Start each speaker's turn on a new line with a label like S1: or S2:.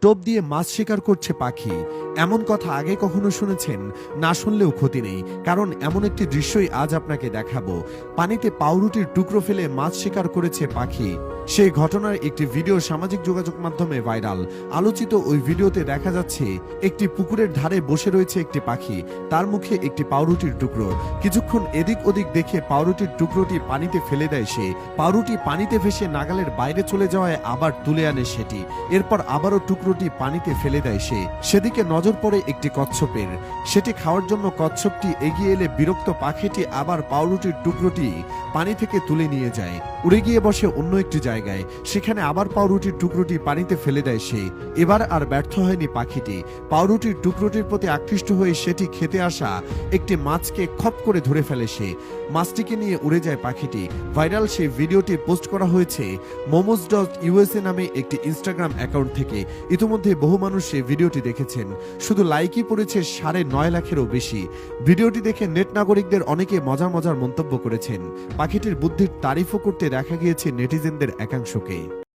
S1: টোপ দিয়ে মাছ শিকার করছে পাখি। এমন কথা আগে কখনো শুনেছেন? না শুনলেও ক্ষতি নেই, কারণ এমন একটি দৃশ্যই আজ আপনাকে দেখাবো। পানিতে পাউরুটির টুকরো ফেলে মাছ শিকার করেছে পাখি। সেই ঘটনার একটি ভিডিও সামাজিক যোগাযোগ মাধ্যমে ভাইরাল। আলোচিত ওই ভিডিওতে দেখা যাচ্ছে একটি পুকুরের ধারে বসে রয়েছে একটি পাখি, তার মুখে একটি পাউরুটির টুকরো। কিছুক্ষণ এদিক ওদিক দেখে পাউরুটির টুকরোটি পানিতে ফেলে দেয় সে। পাউরুটি পানিতে ভেসে নাগালের বাইরে চলে যাওয়ায় আবার তুলে আনে সেটি। এরপর আবারও টুকরোটি পানিতে ফেলে দেয় সে। সেদিকে নজর পড়ে একটি কচ্ছপের। সেটি খাওয়ার জন্য কচ্ছপটি এগিয়ে এলে বিরক্ত পাখিটি আবার পাউরুটির টুকরোটি পানি থেকে তুলে নিয়ে যায়, উড়ে গিয়ে বসে অন্য একটি জায়গায়। সেখানে আবার পাউরুটির টুকরোটি পানিতে ফেলে দেয় সে। এবার আর ব্যর্থ হয়নি পাখিটি। পাউরুটির টুকরোটির প্রতি আকৃষ্ট হয়ে সেটি খেতে আসা একটি মাছকে খপ করে ধরে ফেলে সে। মাছটিকে নিয়ে উড়ে যায় পাখিটি। ভাইরাল সেই ভিডিওটি পোস্ট করা হয়েছে momos.usa নামে একটি ইনস্টাগ্রাম অ্যাকাউন্ট থেকে। ইতিমধ্যে বহু মানুষ সেই ভিডিওটি দেখেছেন। শুধু লাইকই পড়েছে 9.5 লাখেরও বেশি। ভিডিওটি দেখে নেট নাগরিকদের অনেকে মজার মজার মন্তব্য করেছেন। পাখিটির বুদ্ধির তারিফও করতে দেখা গিয়েছে নেটিজেনদের একাংশকে।